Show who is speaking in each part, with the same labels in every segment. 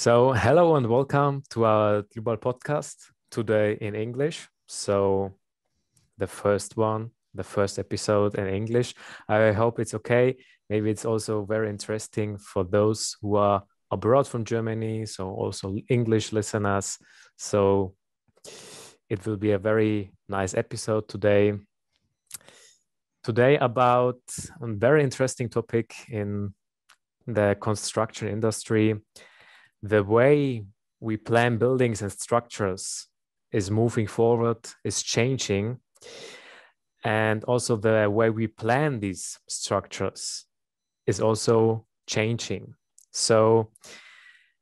Speaker 1: So, hello and welcome to our Dlubal podcast today in English. So, the first episode in English. I hope it's okay. Maybe it's also very interesting for those who are abroad from Germany, so also English listeners. So, it will be a very nice episode today. Today about a very interesting topic in the construction industry. The way we plan buildings and structures is moving forward, is changing. And also the way we plan these structures is also changing. So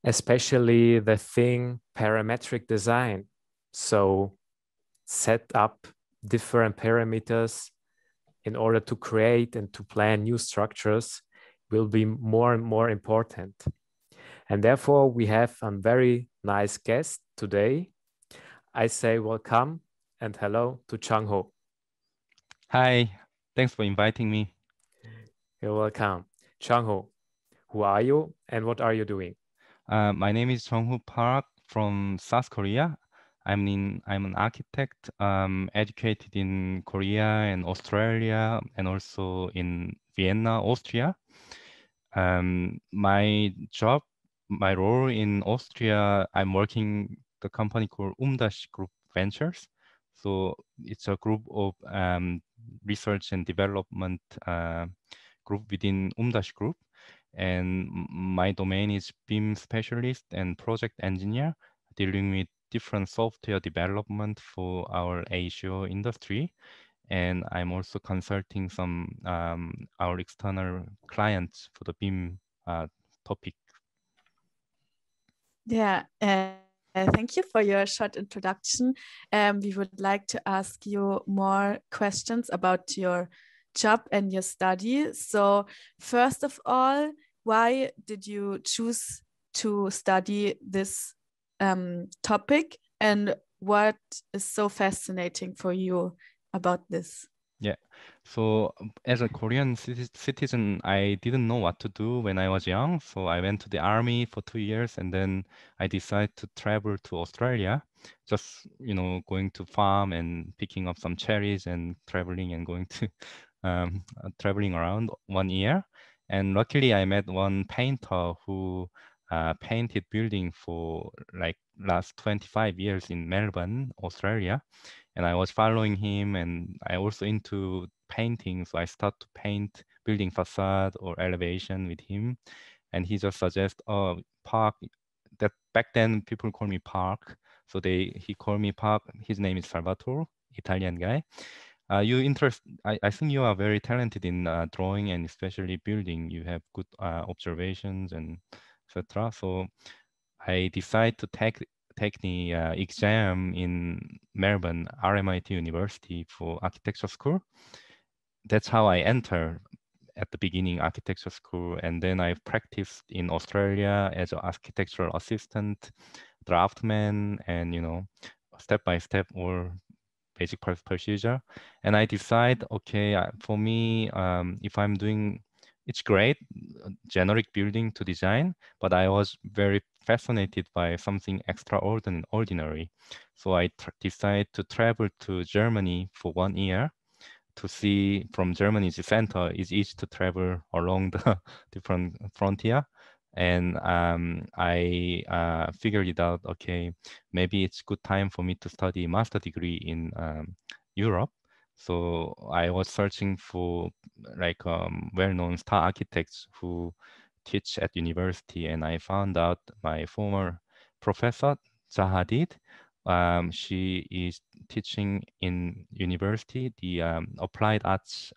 Speaker 1: especially the thing parametric design. So set up different parameters in order to create and to plan new structures will be more and more important. And therefore, we have a very nice guest today. I say welcome and hello to Junghwo.
Speaker 2: Hi, thanks for inviting me.
Speaker 1: You're welcome. Junghwo, who are you and what are you doing?
Speaker 2: My name is Junghwo Park from South Korea. I'm an architect, educated in Korea and Australia, and also in Vienna, Austria. My role in Austria, I'm working the company called Group Ventures. So it's a group of research and development group within Group. And my domain is BIM specialist and project engineer, dealing with different software development for our Asia industry. And I'm also consulting some our external clients for the BIM topic.
Speaker 3: Yeah, thank you for your short introduction. We would like to ask you more questions about your job and your study. So first of all, why did you choose to study this topic, and what is so fascinating for you about this?
Speaker 2: Yeah, so as a Korean citizen, I didn't know what to do when I was young. So I went to the army for 2 years, and then I decided to travel to Australia, just, going to farm and picking up some cherries and traveling and going to traveling around 1 year. And luckily I met one painter who painted building for like last 25 years in Melbourne, Australia. And I was following him, and I also into painting. So I start to paint building facade or elevation with him. And he just suggests, oh, Park, that back then people call me Park. So he called me Park. His name is Salvatore, Italian guy. I think you are very talented in drawing and especially building. You have good observations and etc. So I decided to take the exam in Melbourne, RMIT University for architecture school. That's how I entered at the beginning architecture school, and then I practiced in Australia as an architectural assistant, draftsman, and step by step or basic procedure. And I decide, okay, for me, if I'm doing, it's great, generic building to design, but I was very fascinated by something extraordinary. So I decided to travel to Germany for 1 year to see from Germany's center. It's easy to travel along the different frontier. And I figured it out, okay, maybe it's good time for me to study master degree in Europe. So I was searching for like well-known star architects who teach at university, and I found out my former professor, Zahadid. She is teaching in university, the Applied Arts,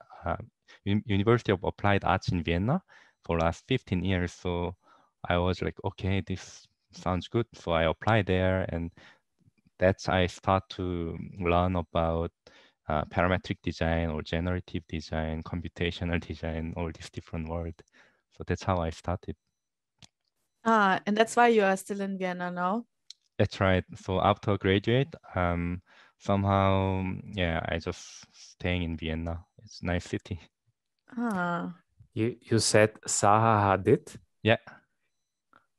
Speaker 2: University of Applied Arts in Vienna for last 15 years. So I was like, okay, this sounds good. So I applied there, and that's I start to learn about parametric design or generative design, computational design, all these different words. So that's how I started.
Speaker 3: And that's why you are still in Vienna now?
Speaker 2: That's right. So after graduate, somehow, yeah, I just staying in Vienna. It's a nice city.
Speaker 3: Ah.
Speaker 1: You said Zaha Hadid?
Speaker 2: Yeah.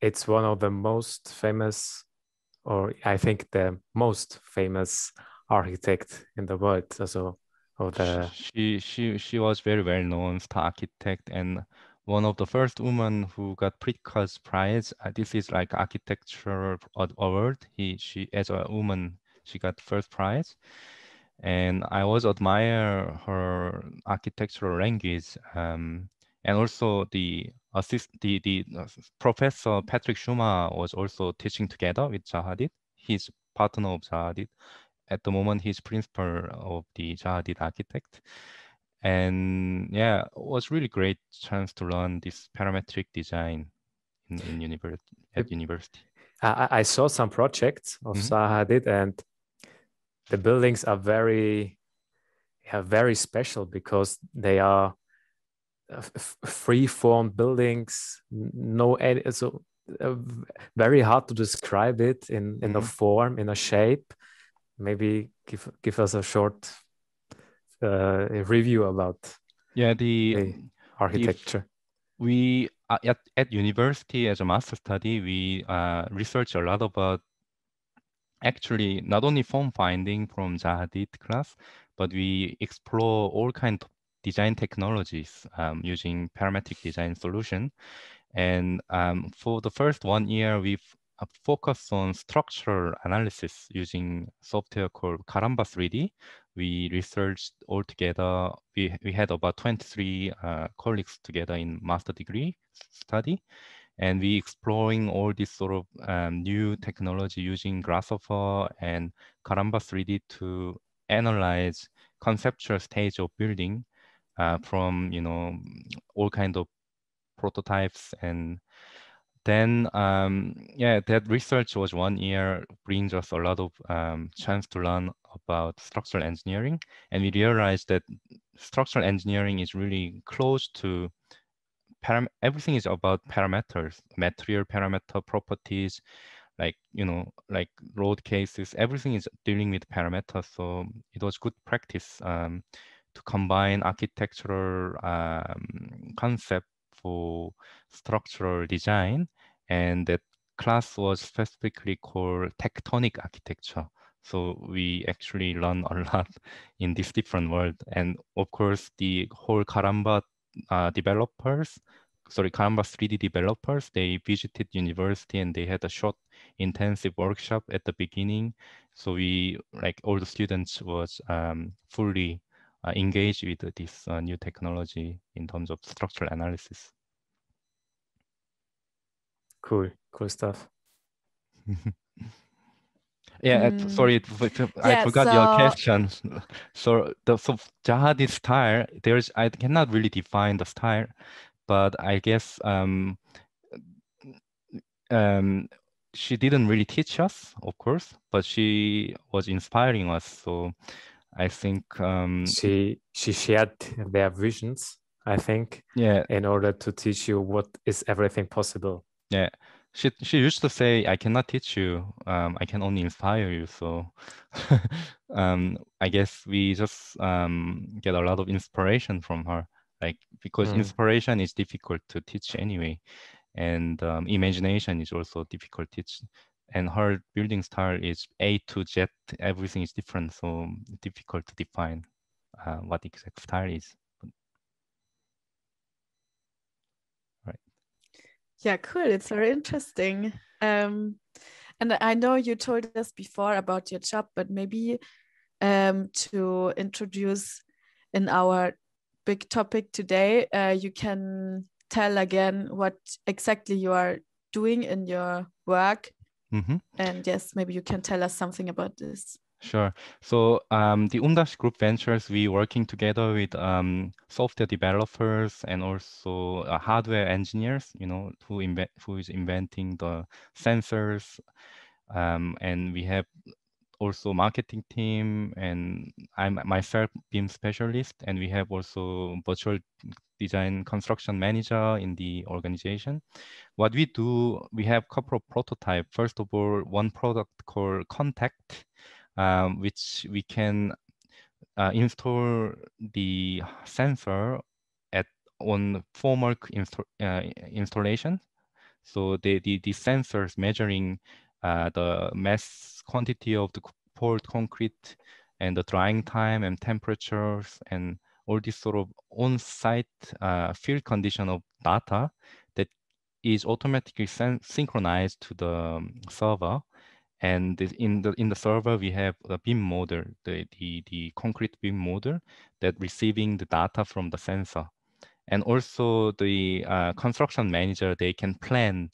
Speaker 1: it's one of the most famous, or I think the most famous architect in the world. So, of the
Speaker 2: She was very well known star architect and one of the first women who got Pritzker's prize. This is like architecture award. She as a woman she got first prize, and I always admire her architectural language. And also the Professor Patrick Schumer was also teaching together with Zaha Hadid. He's partner of Zaha Hadid. At the moment, he's principal of the Zaha Hadid Architect. And yeah, it was really great chance to learn this parametric design in university.
Speaker 1: I saw some projects of Zaha Hadid, and the buildings are very special because they are free-form buildings. So very hard to describe it in a form, in a shape. Maybe give us a short review about the architecture.
Speaker 2: We at university as a master study, we research a lot about actually not only form finding from Zaha Hadid class, but we explore all kinds of design technologies using parametric design solution. And for the first 1 year, we've focused on structural analysis using software called Karamba 3D. We researched all together. We had about 23 colleagues together in master degree study. And we exploring all this sort of new technology using Grasshopper and Karamba 3D to analyze conceptual stage of building from all kind of prototypes. And then yeah, that research was 1 year, brings us a lot of chance to learn about structural engineering. And we realized that structural engineering is really close to everything is about parameters, material parameter properties, like like road cases. Everything is dealing with parameters. So it was good practice to combine architectural concept for structural design, and that class was specifically called tectonic architecture. So we actually learn a lot in this different world. And of course, the whole Karamba developers, Karamba 3D developers, they visited university and they had a short intensive workshop at the beginning. So we, like all the students was fully engaged with this new technology in terms of structural analysis.
Speaker 1: Cool stuff.
Speaker 2: Yeah, sorry, I forgot your question. So Zaha Hadid style, I cannot really define the style, but I guess she didn't really teach us, of course, but she was inspiring us. So I think
Speaker 1: she shared their visions, I think, in order to teach you what is everything possible.
Speaker 2: Yeah, she used to say, "I cannot teach you. I can only inspire you." So I guess we just get a lot of inspiration from her, like because inspiration is difficult to teach anyway, and imagination is also difficult to teach. And her building style is A to Z. Everything is different, so difficult to define what exact style is. Right.
Speaker 3: Yeah, cool. It's very interesting. And I know you told us before about your job, but maybe to introduce in our big topic today, you can tell again what exactly you are doing in your work. And yes, maybe you can tell us something about this.
Speaker 2: Sure. So the Group Ventures, we working together with software developers and also hardware engineers, who is inventing the sensors, and we have also marketing team, and I'm myself BIM specialist, and we have also virtual design construction manager in the organization. What we do, we have a couple of prototypes. First of all, one product called Contact, which we can install the sensor on formal installation. So the sensors measuring the mass quantity of the poured concrete and the drying time and temperatures and all this sort of on-site field condition of data that is automatically synchronized to the server. And in the server, we have a BIM model, the concrete BIM model that receiving the data from the sensor. And also the construction manager, they can plan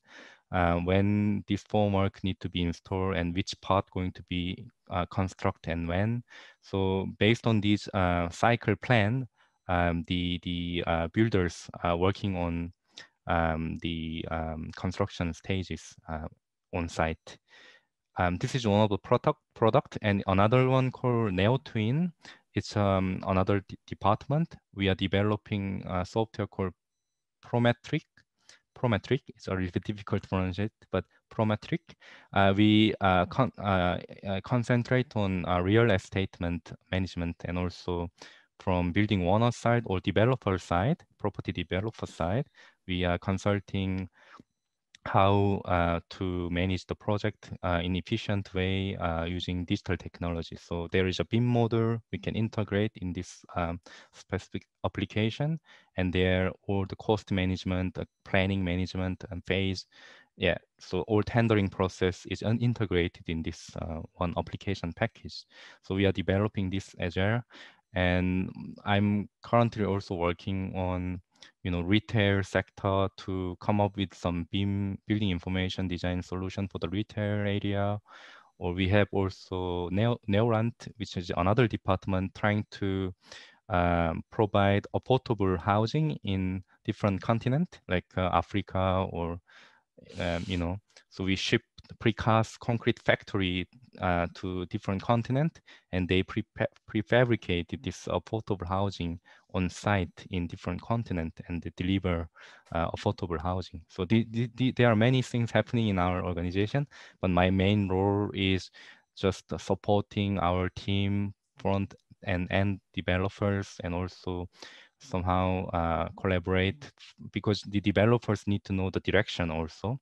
Speaker 2: when this formwork need to be installed and which part going to be constructed and when. So based on this cycle plan, the builders are working on the construction stages on site. This is one of the product, and another one called NeoTwin. It's another department. We are developing a software called Parametric. It's a little bit difficult to pronounce it, but Parametric. We concentrate on real estate management and also from building owner side or developer side, property developer side. We are consulting how to manage the project in efficient way using digital technology. So there is a BIM model we can integrate in this specific application, and there all the cost management, planning management, and phase. Yeah, so all tendering process is integrated in this one application package. So we are developing this as well, and I'm currently also working on retail sector to come up with some BIM building information design solution for the retail area. Or we have also Neorant, which is another department trying to provide affordable housing in different continent like Africa or so we ship precast concrete factory to different continent, and they prefabricated this affordable housing on site in different continent, and they deliver affordable housing. So there are many things happening in our organization, but my main role is just supporting our team, front and end developers, and also somehow collaborate, because the developers need to know the direction also,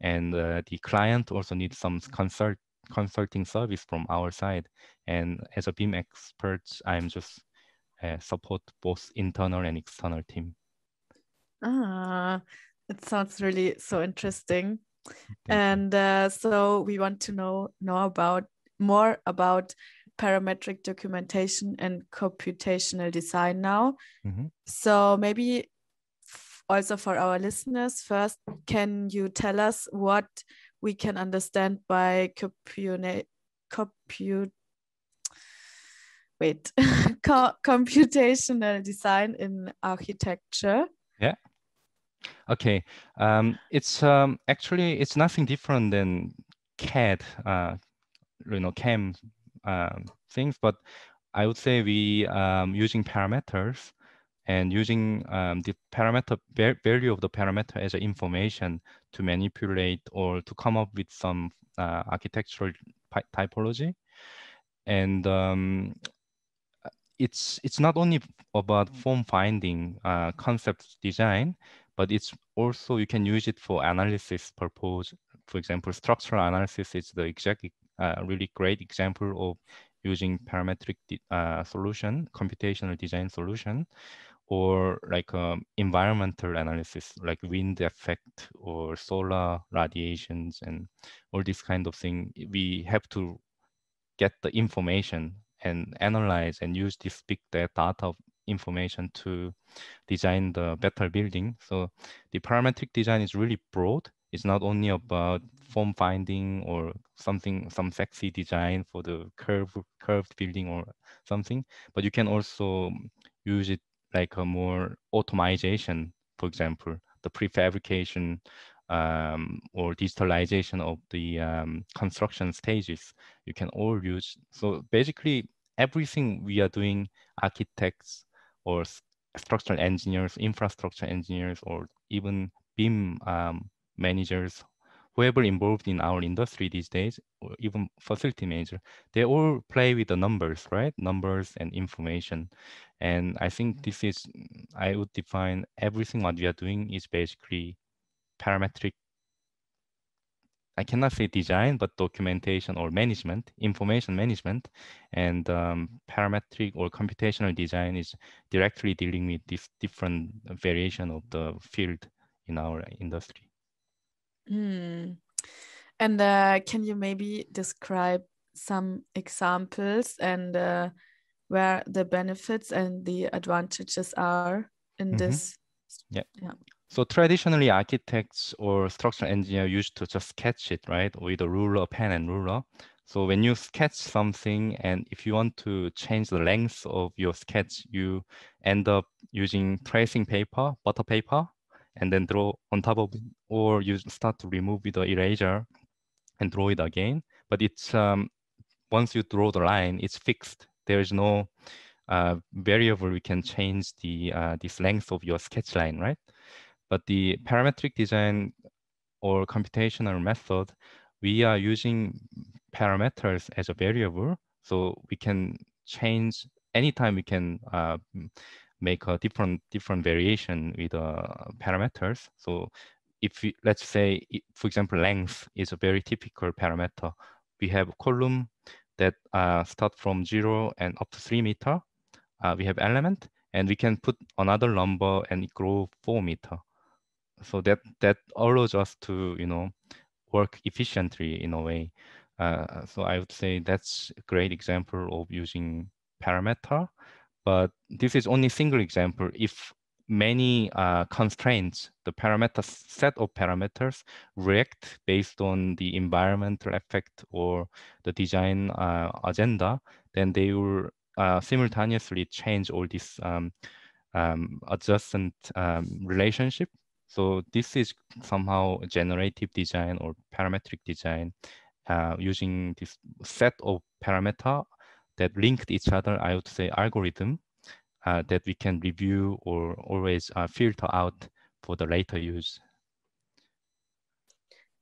Speaker 2: and the client also needs some consulting service from our side. And as a BIM expert, I'm just support both internal and external team.
Speaker 3: It sounds really so interesting. And so we want to know more about parametric documentation and computational design now. So maybe also for our listeners, first, can you tell us what we can understand by computational design in architecture?
Speaker 2: Yeah. Okay. It's actually it's nothing different than CAD, CAM things, but I would say we using parameters and using the parameter value of the parameter as an information to manipulate or to come up with some architectural typology. And it's not only about form finding, concept design, but it's also you can use it for analysis purpose. For example, structural analysis is the really great example of using parametric solution, computational design solution, or like environmental analysis, like wind effect or solar radiations and all this kind of thing. We have to get the information and analyze and use this big data of information to design the better building. So the parametric design is really broad. It's not only about form finding or some sexy design for the curved building or something, but you can also use it like a more automation, for example, the prefabrication or digitalization of the construction stages. You can all use. So basically, everything we are doing, architects or structural engineers, infrastructure engineers, or even BIM managers, whoever involved in our industry these days, or even facility manager, they all play with the numbers, right? Numbers and information. And I think this is, I would define everything what we are doing is basically parametric I cannot say design, but documentation or management, information management, and parametric or computational design is directly dealing with this different variation of the field in our industry.
Speaker 3: And can you maybe describe some examples and where the benefits and the advantages are in this?
Speaker 2: Yeah. So traditionally, architects or structural engineers used to just sketch it, right, with a ruler, pen and ruler. So when you sketch something, and if you want to change the length of your sketch, you end up using tracing paper, butter paper, and then draw on top of it, or you start to remove with the eraser and draw it again. But it's once you draw the line, it's fixed. There is no variable we can change the this length of your sketch line, right? But the parametric design or computational method, we are using parameters as a variable, so we can change anytime. We can make a different variation with parameters. So if we, let's say, for example, length is a very typical parameter. We have a column that start from 0 and up to 3 meters. We have element, and we can put another number and it grow 4 meters. So that allows us to, you know, work efficiently in a way. So I would say that's a great example of using parameter. But this is only single example. If many constraints, the parameter set of parameters react based on the environmental effect or the design agenda, then they will simultaneously change all this adjacent relationship. So this is somehow generative design or parametric design using this set of parameter that linked each other, I would say algorithm, that we can review or always filter out for the later use.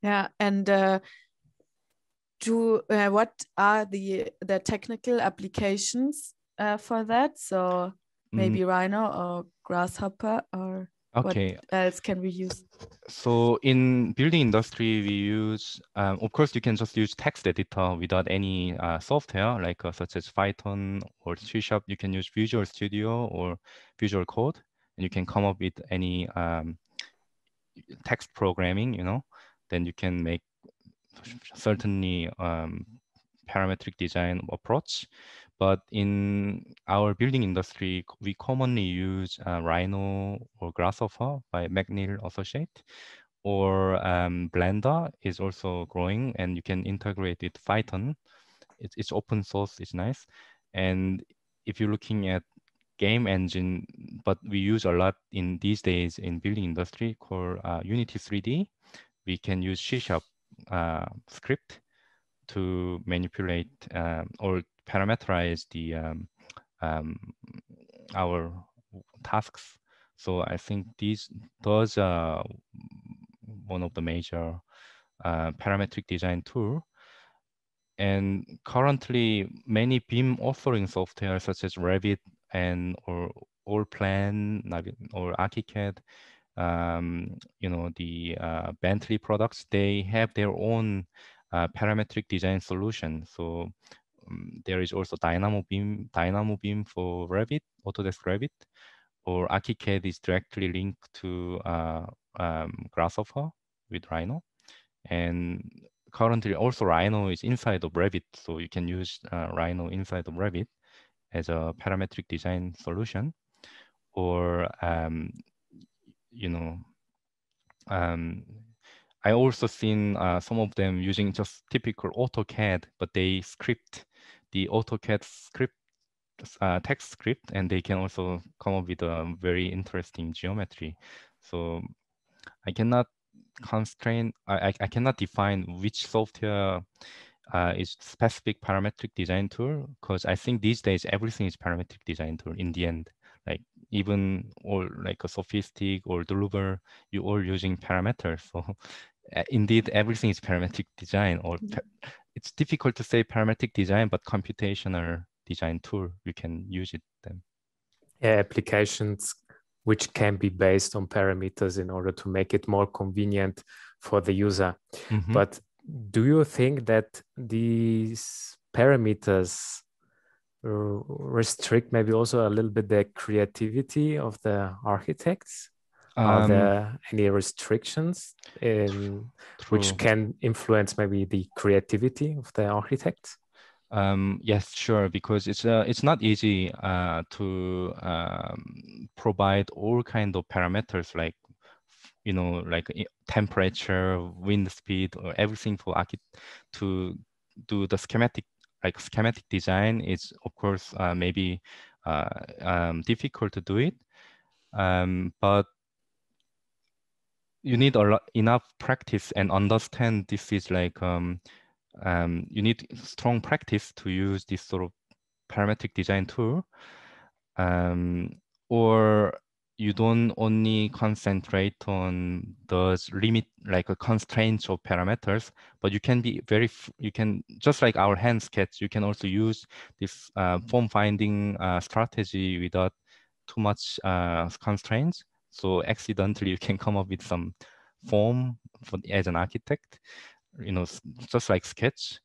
Speaker 3: Yeah, and what are the technical applications for that? So maybe Rhino or Grasshopper, or
Speaker 2: okay,
Speaker 3: what else can we use?
Speaker 2: So in building industry, we use, of course, you can just use text editor without any software, like such as Python or C#. You can use Visual Studio or Visual Code, and you can come up with any text programming, you know, then you can make certainly parametric design approach. But in our building industry, we commonly use Rhino or Grasshopper by McNeil Associate, or Blender is also growing, and you can integrate with Python. It's open source, it's nice. And if you're looking at game engine, but we use a lot in these days in building industry called Unity 3D. We can use C# script to manipulate or parameterize the our tasks. So I think those are one of the major parametric design tool. And currently, many BIM authoring software such as Revit or Allplan or ArchiCAD, you know, the Bentley products, they have their own parametric design solution. So there is also Dynamo BIM for Revit, Autodesk Revit, or ArchiCAD is directly linked to Grasshopper with Rhino. And currently also Rhino is inside of Revit, so you can use Rhino inside of Revit as a parametric design solution. Or you know, I also seen some of them using just typical AutoCAD, but they script the AutoCAD script text script, and they can also come up with a very interesting geometry. So I cannot I cannot define which software is specific parametric design tool, because I think these days everything is parametric design tool in the end. Like even or like a Sophistic or Dlubal, you all using parameters. So indeed everything is parametric design, or it's difficult to say parametric design, but computational design tool, you can use it then.
Speaker 1: Yeah, applications which can be based on parameters in order to make it more convenient for the user. But do you think that these parameters restrict maybe also a little bit the creativity of the architects? Are there any restrictions which can influence maybe the creativity of the architects?
Speaker 2: Yes, sure, because it's not easy to provide all kind of parameters like like temperature, wind speed, or everything for to do the schematic design. Is of course maybe difficult to do it, but you need enough practice and understand this is like you need strong practice to use this sort of parametric design tool, or you don't only concentrate on those constraints of parameters, but you can be you can, just like our hand sketch, you can also use this form finding strategy without too much constraints. So accidentally you can come up with some form as an architect, just like sketch.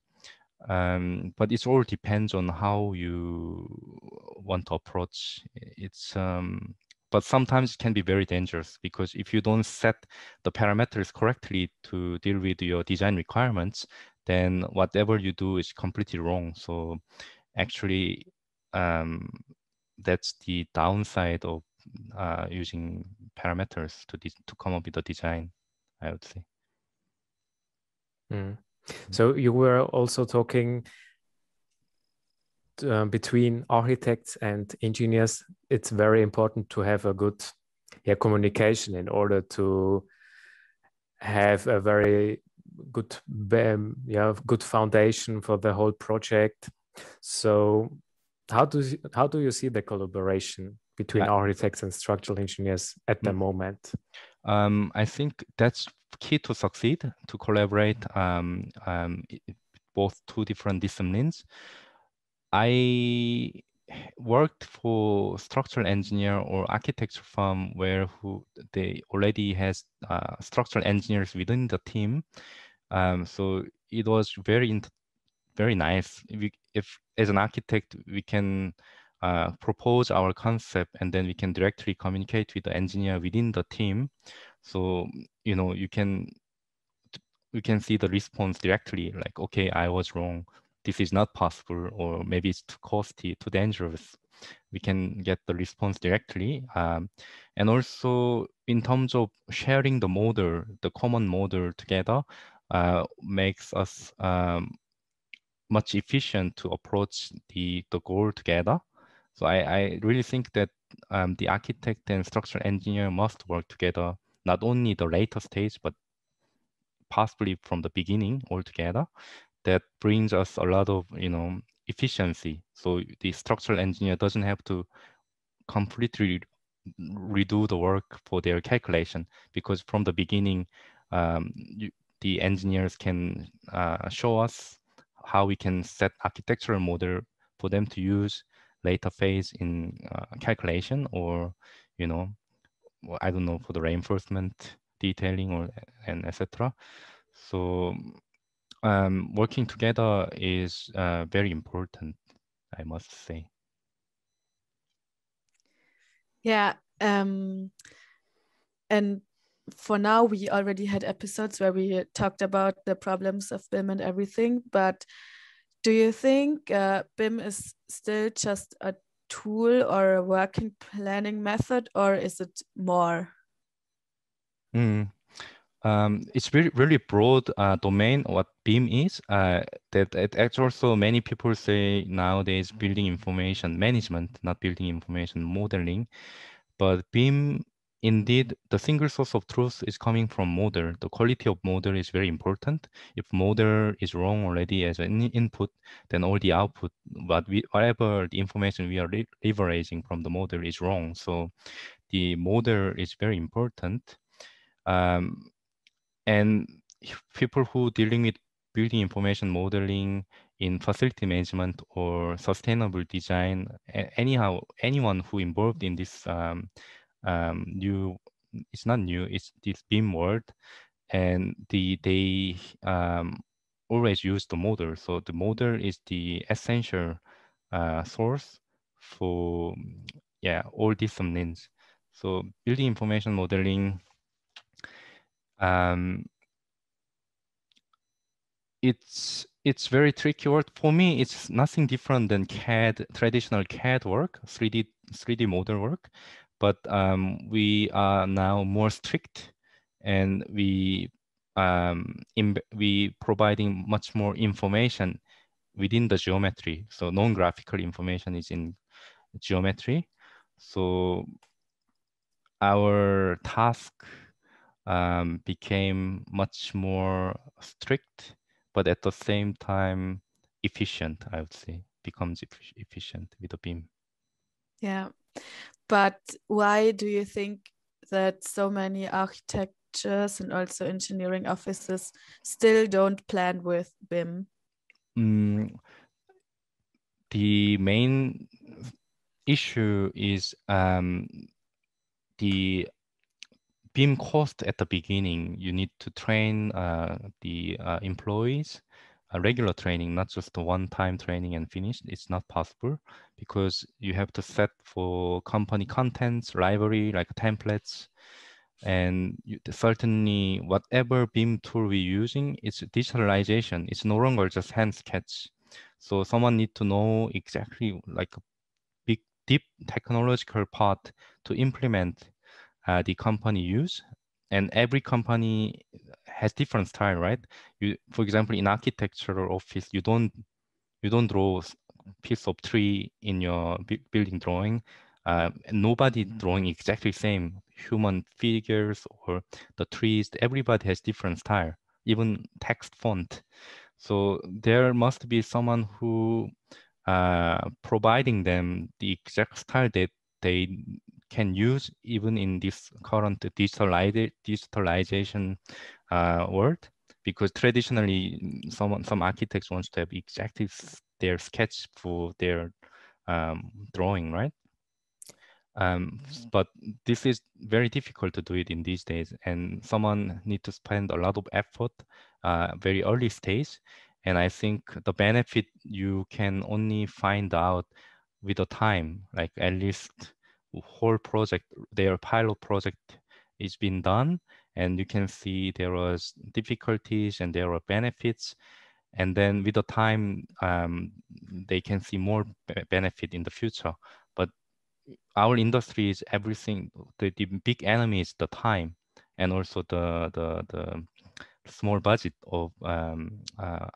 Speaker 2: But it all depends on how you want to approach. But sometimes it can be very dangerous, because if you don't set the parameters correctly to deal with your design requirements, then whatever you do is completely wrong. So actually, that's the downside of using parameters to come up with a design, I would say.
Speaker 1: So you were also talking between architects and engineers. It's very important to have a good communication in order to have a very good good foundation for the whole project. So how do you see the collaboration between architects and structural engineers at the moment?
Speaker 2: I think that's key to succeed, to collaborate both two different disciplines. I worked for structural engineer or architecture firm where they already has structural engineers within the team. So it was very nice. If as an architect we can propose our concept, and then we can directly communicate with the engineer within the team. So you can see the response directly, like, okay, I was wrong, this is not possible, or maybe it's too costly, too dangerous. We can get the response directly. And also in terms of sharing the model, the common model together, makes us much efficient to approach the goal together. So I really think that the architect and structural engineer must work together, not only the later stage, but possibly from the beginning altogether. That brings us a lot of efficiency. So the structural engineer doesn't have to completely redo the work for their calculation, because from the beginning, the engineers can show us how we can set architectural model for them to use later phase in calculation, or I don't know, for the reinforcement detailing and etc. So working together is very important, I must say.
Speaker 3: Yeah, and for now we already had episodes where we talked about the problems of BIM and everything, but do you think BIM is still just a tool or a working planning method, or is it more?
Speaker 2: It's really broad domain what BIM is. That also many people say nowadays building information management, not building information modeling. But BIM, indeed, the single source of truth is coming from model. The quality of model is very important. If model is wrong already as an input, then all the output, whatever the information we are leveraging from the model is wrong. So the model is very important. And people who dealing with building information modeling in facility management or sustainable design, anyone who involved in this it's not new, it's this BIM world, and they always use the model. So the model is the essential source for all disciplines. So building information modeling, it's very tricky work. For me, it's nothing different than CAD, traditional CAD work, 3D model work, but we are now more strict, and we providing much more information within the geometry. So non-graphical information is in geometry. So our task became much more strict, but at the same time efficient, I would say, becomes efficient with the BIM.
Speaker 3: Yeah, but why do you think that so many architectures and also engineering offices still don't plan with BIM?
Speaker 2: The main issue is the BIM cost at the beginning. You need to train the employees, regular training, not just the one-time training and finish. It's not possible because you have to set for company contents, library, like templates, and certainly whatever BIM tool we're using, it's digitalization. It's no longer just hand sketch. So someone need to know exactly like a big, deep technological part to implement the company use. And every company has different style, right? For example, in architectural office, you don't draw a piece of tree in your building drawing. Nobody drawing exactly same human figures or the trees. Everybody has different style, even text font. So there must be someone who providing them the exact style that they can use even in this current digitalization world, because traditionally some architects wants to have exactly their sketch for their drawing, right? But this is very difficult to do it in these days, and someone need to spend a lot of effort very early stage. And I think the benefit you can only find out with the time, like at least whole project, their pilot project is being done, and you can see there was difficulties and there are benefits. And then with the time, they can see more benefit in the future. But our industry is everything. The big enemy is the time, and also the small budget of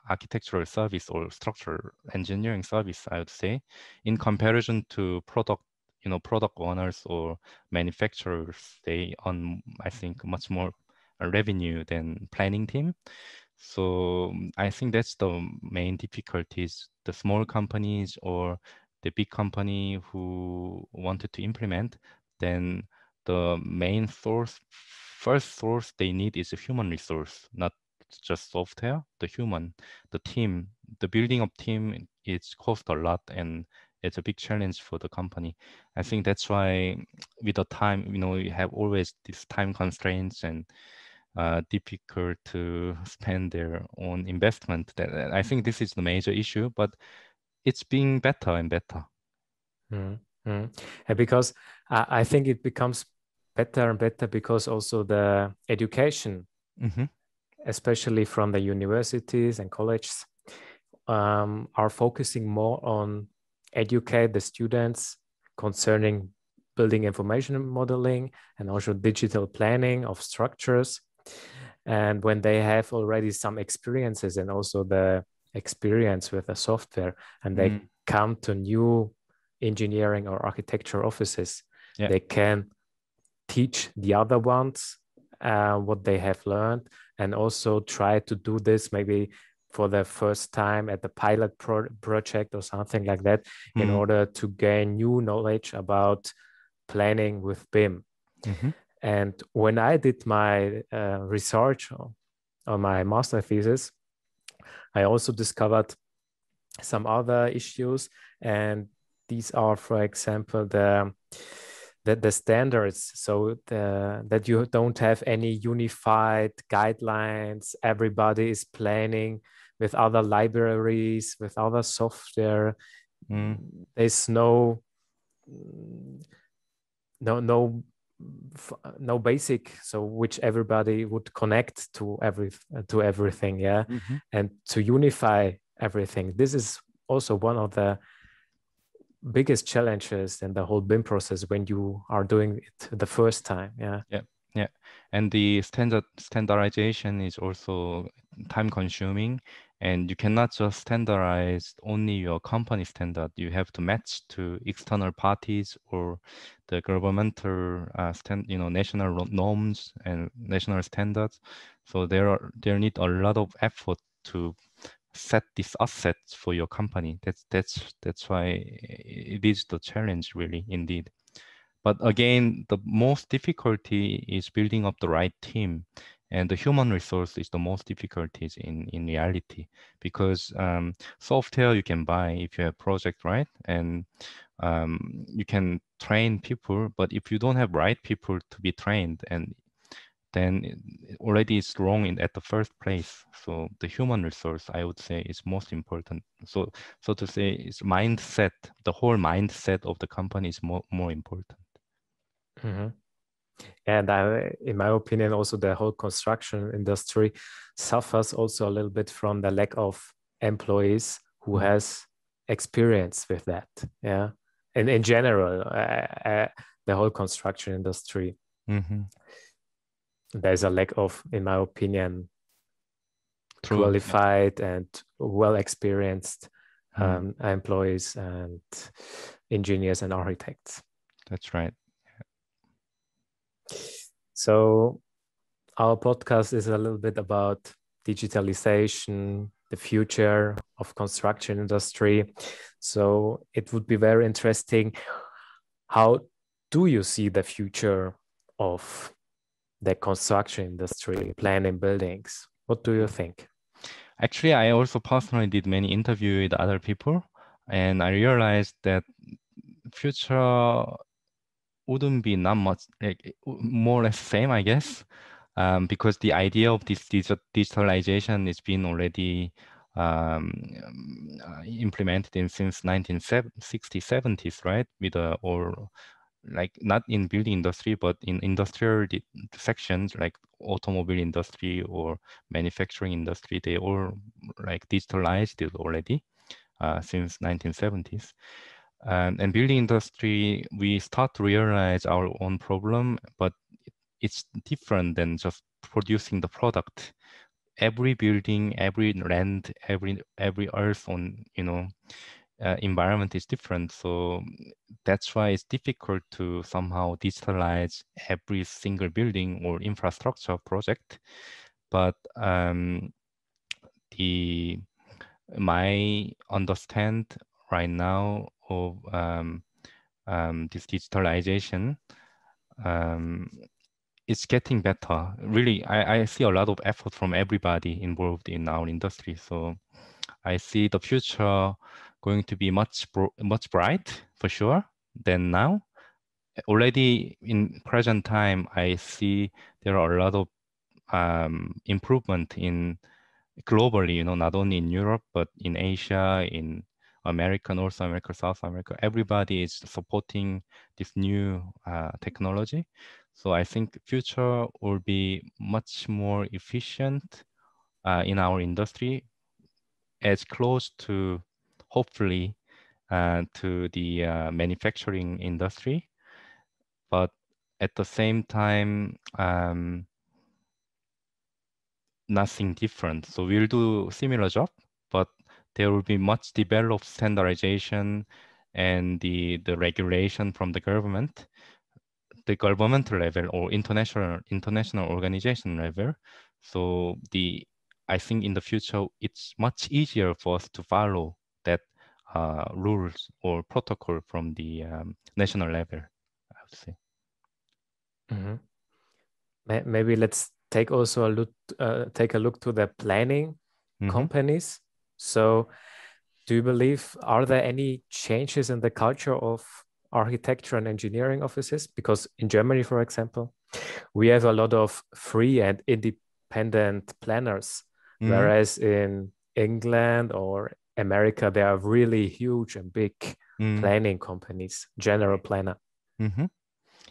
Speaker 2: architectural service or structural engineering service, I would say, in comparison to product owners or manufacturers. They earn, I think, much more revenue than planning team. So I think that's the main difficulties. The small companies or the big company who wanted to implement, then the main first source they need is a human resource, not just software, the human, the team. The building of team, it's cost a lot, and it's a big challenge for the company. I think that's why with the time, you have always these time constraints and difficult to spend their own investment. I think this is the major issue, but it's being better and better.
Speaker 1: And because I think it becomes better and better because also the education, especially from the universities and colleges, are focusing more on educate the students concerning building information modeling and also digital planning of structures. And when they have already some experiences and also the experience with the software, and they come to new engineering or architecture offices, they can teach the other ones what they have learned, and also try to do this maybe for the first time at the pilot project or something like that, in order to gain new knowledge about planning with BIM. And when I did my research on my master thesis, I also discovered some other issues, and these are, for example, the standards, so that you don't have any unified guidelines. Everybody is planning with other libraries, with other software. There's no basic, so which everybody would connect to everything, yeah, and to unify everything. This is also one of the biggest challenges in the whole BIM process when you are doing it the first time.
Speaker 2: Yeah, and the standardization is also time consuming, and you cannot just standardize only your company standard. You have to match to external parties or the governmental national norms and national standards. So there need a lot of effort to set these assets for your company. That's why it is the challenge, really, indeed. But again, the most difficulty is building up the right team, and the human resource is the most difficulties in reality, because software you can buy if you have project, right? And you can train people, but if you don't have right people to be trained, and then already it's wrong at the first place. So the human resource, I would say, is most important. So to say, it's mindset. The whole mindset of the company is more important.
Speaker 1: And in my opinion, also the whole construction industry suffers also a little bit from the lack of employees who has experience with that. Yeah, and in general, the whole construction industry, there's a lack of, in my opinion, qualified and well experienced employees and engineers and architects.
Speaker 2: That's right.
Speaker 1: So our podcast is a little bit about digitalization, the future of construction industry. So it would be very interesting. How do you see the future of the construction industry, planning buildings? What do you think?
Speaker 2: Actually, I also personally did many interviews with other people, and I realized that future wouldn't be not much, like more or less same, I guess, because the idea of this digitalization is being already implemented since 1960s, 70s, right? With or like not in building industry, but in industrial sections like automobile industry or manufacturing industry, they all like digitalized it already since 1970s. And building industry, we start to realize our own problem, but it's different than just producing the product. Every building, every land, every earth on environment is different. So that's why it's difficult to somehow digitalize every single building or infrastructure project. But my understand right now of this digitalization, it's getting better. Really, I see a lot of effort from everybody involved in our industry. So I see the future going to be much bright for sure than now. Already in present time, I see there are a lot of improvement in globally, not only in Europe, but in Asia, in America, North America, South America. Everybody is supporting this new technology. So I think future will be much more efficient in our industry, as close to, hopefully, to the manufacturing industry. But at the same time, nothing different. So we'll do similar job, but there will be much developed standardization and the regulation from the governmental level or international organization level. So I think in the future, it's much easier for us to follow that rules or protocol from the national level, I would say.
Speaker 1: Maybe let's take also take a look to the planning companies. So do you believe, are there any changes in the culture of architecture and engineering offices? Because in Germany, for example, we have a lot of free and independent planners, whereas in England or America, they are really huge and big planning companies, general planner.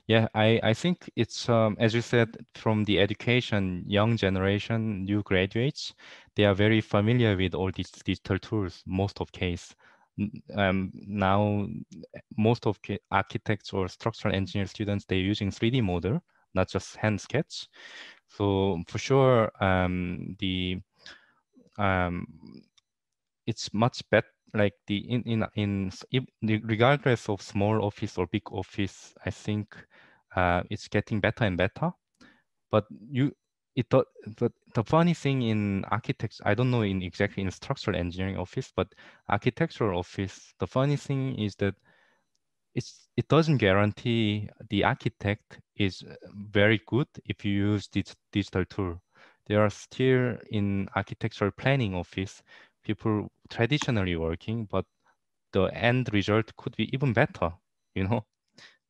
Speaker 2: Yeah, I think it's as you said, from the education, young generation, new graduates, they are very familiar with all these digital tools, most of case. Now, most of architects or structural engineer students, they're using 3D model, not just hand sketch. So for sure, it's much better. Like regardless of small office or big office, I think it's getting better and better. But the funny thing in architects, I don't know exactly in structural engineering office, but architectural office, the funny thing is that it doesn't guarantee the architect is very good if you use this digital tool. There are still in architectural planning office, people traditionally working, but the end result could be even better, you know?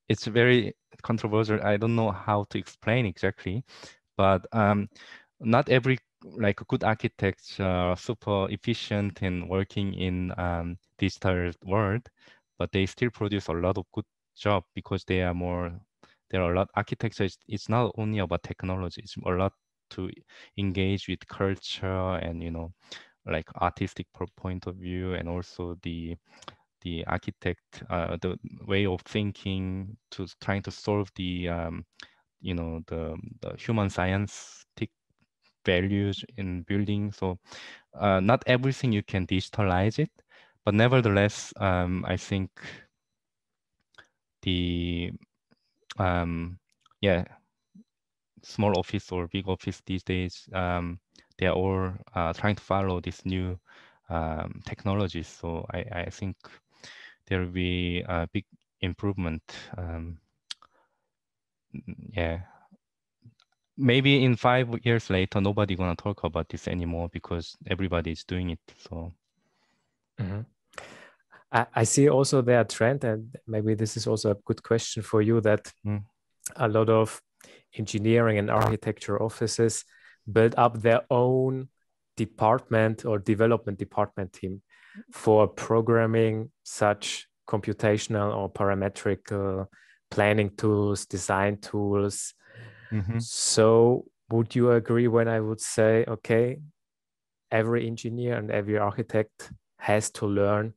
Speaker 2: It's very controversial. I don't know how to explain exactly, but not every like a good architects are super efficient in working in digital world, but they still produce a lot of good job because they are more, there are a lot, architecture it's not only about technology, it's a lot to engage with culture and, you know, like artistic point of view, and also the architect, the way of thinking to trying to solve the, you know, the human scientific values in building. So not everything you can digitalize it, but nevertheless, I think the, yeah, small office or big office these days, they are all trying to follow this new technologies. So I think there will be a big improvement. Yeah, maybe in 5 years later, nobody gonna talk about this anymore because everybody is doing it. So
Speaker 1: I see also their trend, and maybe this is also a good question for you, that a lot of engineering and architecture offices build up their own department or development department team for programming such computational or parametric planning tools, design tools. So would you agree when I would say, okay, every engineer and every architect has to learn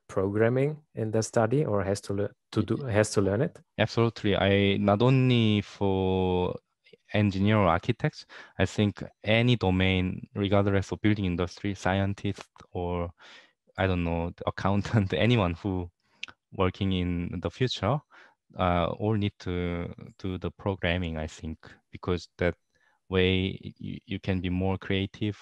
Speaker 1: programming in the study, or has to learn it?
Speaker 2: Absolutely. I not only for engineer or architects, I think any domain, regardless of building industry, scientist, or I don't know, the accountant, anyone who working in the future, all need to do the programming, I think, because that way you can be more creative,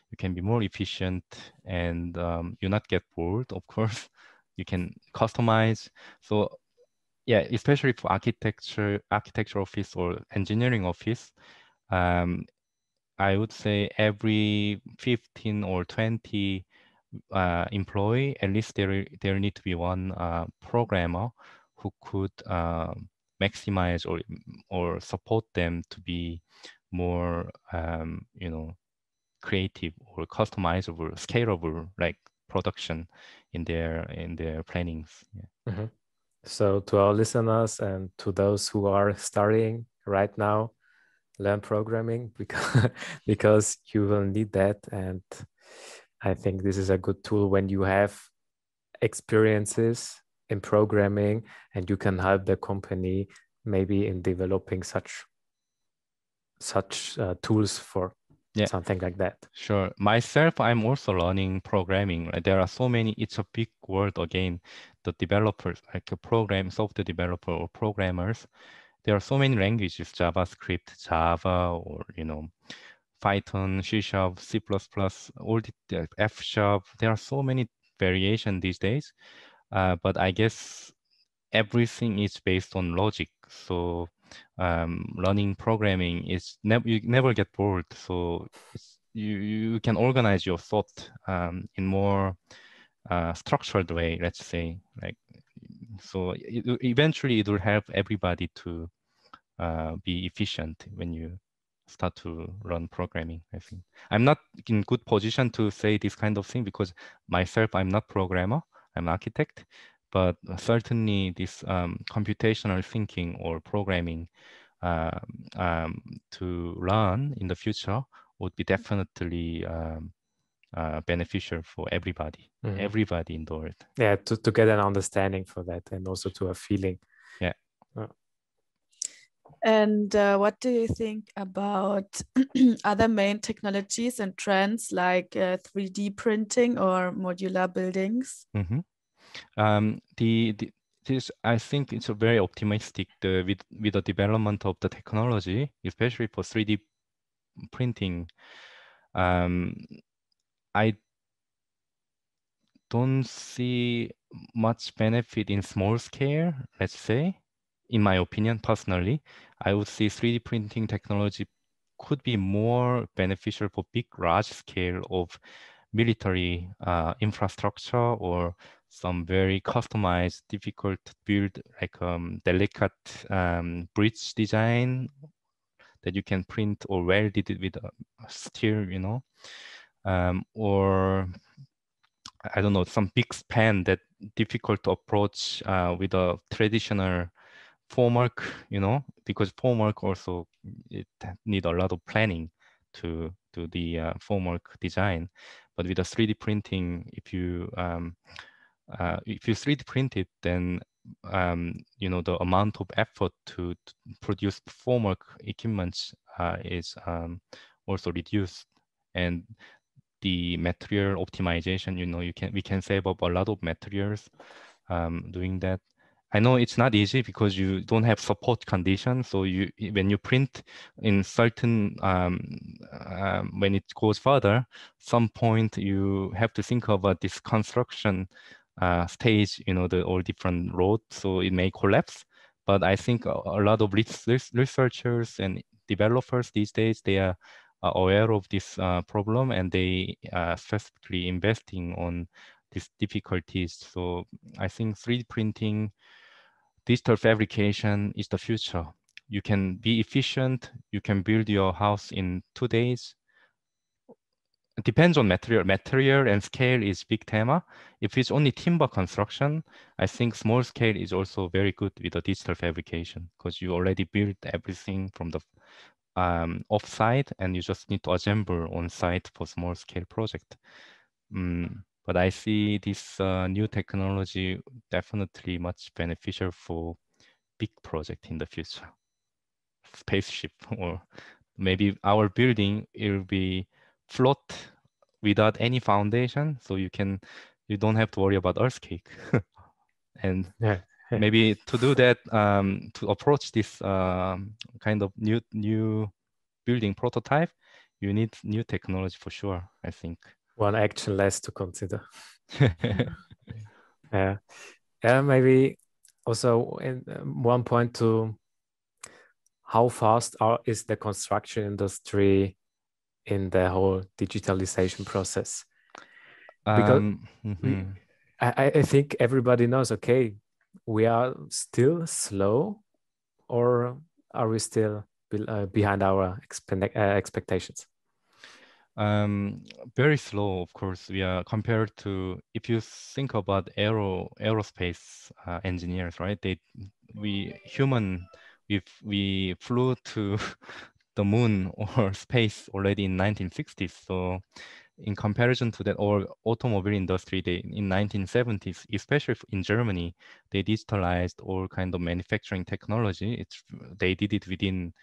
Speaker 2: you can be more efficient, and you not get bored, of course. You can customize. So yeah, especially for architecture office or engineering office, I would say every 15 or 20 employee, at least there need to be one programmer who could maximize or support them to be more, you know, creative or customizable, scalable, like production in their plannings. Yeah.
Speaker 1: So to our listeners and to those who are studying right now, learn programming because you will need that. And I think this is a good tool when you have experiences in programming and you can help the company maybe in developing such tools for something like that.
Speaker 2: Sure. Myself, I'm also learning programming. There are so many, it's a big word again, the developers, like a software developer or programmers. There are so many languages, JavaScript, Java, or, you know, Python, C#, C++, all the F#. There are so many variations these days. But I guess everything is based on logic. So learning programming is you never get bored. So you can organize your thought in more structured way, let's say. Like, so eventually it will help everybody to be efficient when you start to learn programming. I think I'm not in good position to say this kind of thing because myself, I'm not programmer, I'm architect, but certainly this computational thinking or programming to learn in the future would be definitely beneficial for everybody, everybody in the world.
Speaker 1: Yeah, to get an understanding for that and also to a feeling.
Speaker 2: Yeah.
Speaker 3: And what do you think about other main technologies and trends like 3D printing or modular buildings?
Speaker 2: This, I think it's a very optimistic with the development of the technology, especially for 3D printing. I don't see much benefit in small scale, let's say. In my opinion, personally, I would say 3D printing technology could be more beneficial for big, large scale of military infrastructure or some very customized, difficult to build, like delicate bridge design that you can print or weld it with steel, you know, or I don't know, some big span that difficult to approach with a traditional formwork, you know, because formwork also it need a lot of planning to do the formwork design. But with a 3D printing, if you 3D print it, then you know the amount of effort to produce formwork equipment is also reduced, and the material optimization, you know, we can save up a lot of materials doing that. I know it's not easy because you don't have support conditions. So when you print in certain, when it goes further, some point you have to think about this construction stage, you know, all different roads, so it may collapse. But I think a lot of researchers and developers these days, they are aware of this problem, and they specifically investing on these difficulties. So I think 3D printing, digital fabrication is the future. You can be efficient. You can build your house in 2 days. It depends on material. Material and scale is big tema. If it's only timber construction, I think small scale is also very good with the digital fabrication because you already built everything from the off-site, and you just need to assemble on-site for small scale project. But I see this new technology definitely much beneficial for big project in the future. Spaceship, or maybe our building, it will be float without any foundation, so you don't have to worry about earthquake. And maybe to do that, to approach this kind of new building prototype, you need new technology for sure, I think.
Speaker 1: One action less to consider. Yeah. Maybe also in one point to how fast is the construction industry in the whole digitalization process? Because I think everybody knows, okay, we are still slow, or are we still behind our expectations?
Speaker 2: Very slow, of course. We are compared to, if you think about aerospace engineers, right? We flew to the moon or space already in 1960s. So in comparison to that, or automobile industry, in 1970s, especially in Germany, they digitalized all kind of manufacturing technology. They did it within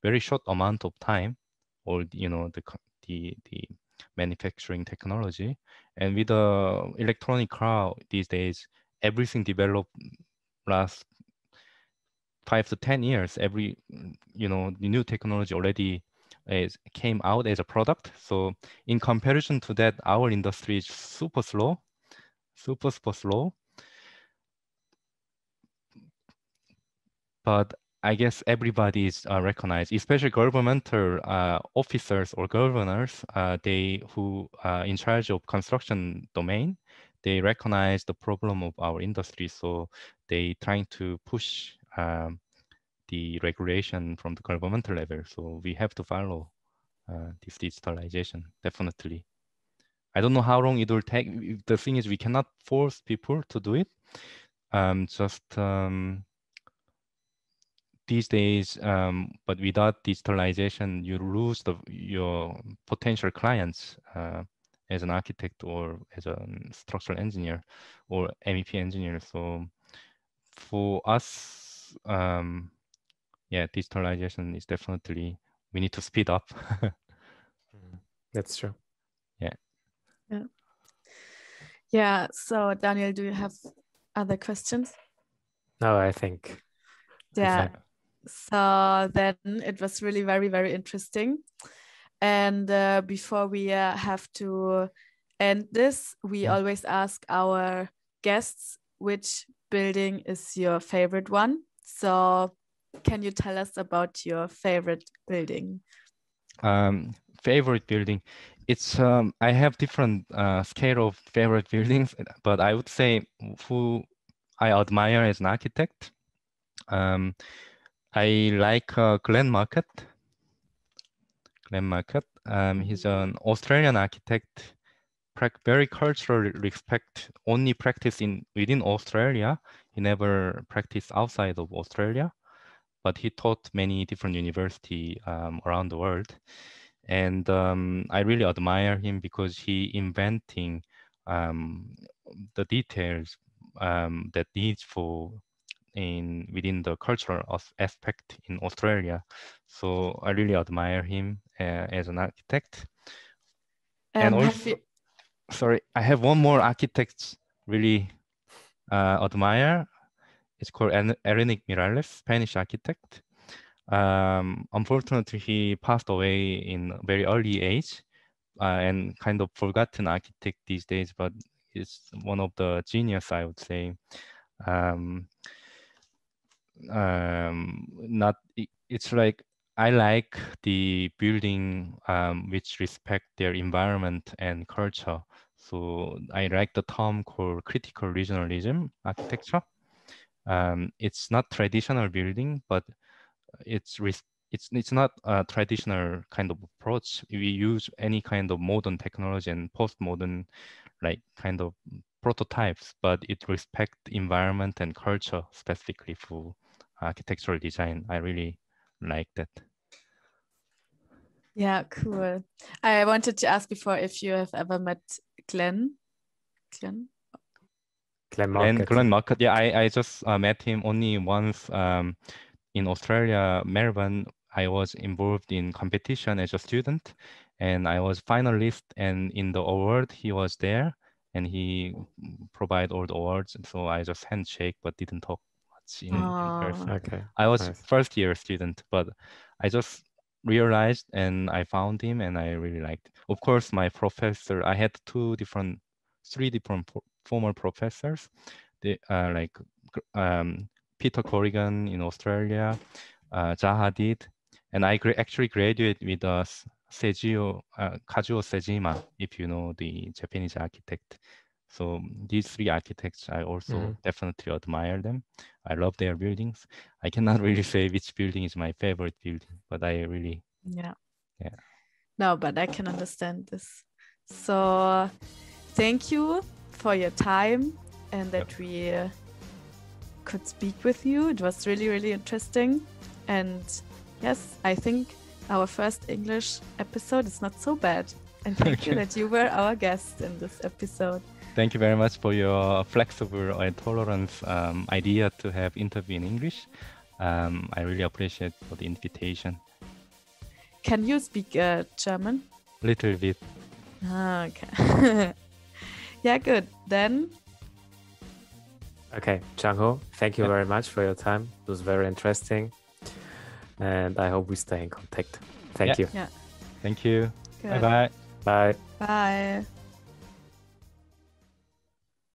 Speaker 2: very short amount of time, or you know the manufacturing technology. And with the electronic car these days, everything developed last 5 to 10 years. Every, you know, the new technology already came out as a product. So in comparison to that, our industry is super slow, super slow. But I guess everybody is recognized, especially governmental officers or governors, who in charge of construction domain, they recognize the problem of our industry. So they trying to push the regulation from the governmental level. So we have to follow this digitalization, definitely. I don't know how long it will take. The thing is, we cannot force people to do it. These days, but without digitalization, you lose your potential clients as an architect or as a structural engineer or MEP engineer. So for us, yeah, digitalization is definitely, we need to speed up.
Speaker 1: That's true.
Speaker 2: Yeah.
Speaker 3: Yeah. Yeah. So Daniel, do you have other questions?
Speaker 1: No, I think.
Speaker 3: Yeah. So then it was really very, very interesting. And before we have to end this, we always ask our guests which building is your favorite one. So can you tell us about your favorite building?
Speaker 2: Favorite building. It's I have different scale of favorite buildings, but I would say who I admire as an architect. I like Glenn Market. He's an Australian architect, very cultural respect, only practice within Australia. He never practiced outside of Australia, but he taught many different universities around the world. And I really admire him because he inventing the details that needs for within the cultural aspect in Australia. So I really admire him as an architect. And also, sorry, I have one more architect really admire. It's called Enrique Miralles, Spanish architect. Unfortunately, he passed away in a very early age and kind of forgotten architect these days, but he's one of the genius, I would say. It's like I like the building which respect their environment and culture. So I like the term called critical regionalism architecture. It's not traditional building, but it's not a traditional kind of approach. We use any kind of modern technology and postmodern like kind of prototypes, but it respects environment and culture specifically for architectural design. I really like that.
Speaker 3: Yeah, cool. I wanted to ask before if you have ever met Glenn.
Speaker 1: Glenn Market.
Speaker 2: Glenn Market. Yeah, I just met him only once in Australia, Melbourne. I was involved in competition as a student, and I was finalist. And in the award, he was there, and he provided all the awards. And so I just handshake, but didn't talk much in person.
Speaker 1: Okay.
Speaker 2: I was first year student, but I just realized and I found him, and I really liked it. Of course, my professor. I had three different former professors. They like Peter Corrigan in Australia, Zaha did, and I actually graduated with Kazuo Sejima, if you know the Japanese architect. So these three architects, I also definitely admire them. I love their buildings. I cannot really say which building is my favorite building, but I really,
Speaker 3: yeah.
Speaker 2: No,
Speaker 3: but I can understand this. So thank you for your time and that we could speak with you. It was really, really interesting. And yes, I think our first English episode is not so bad. And thank you that you were our guest in this episode.
Speaker 2: Thank you very much for your flexible and tolerance idea to have interview in English. I really appreciate for the invitation.
Speaker 3: Can you speak German?
Speaker 2: Little bit.
Speaker 3: Okay. Yeah, good. Then.
Speaker 1: Okay, Junghwo, thank you very much for your time. It was very interesting. And I hope we stay in contact. Thank you.
Speaker 3: Yeah.
Speaker 2: Thank you.
Speaker 3: Good.
Speaker 2: Bye-bye.
Speaker 1: Bye.
Speaker 3: Bye.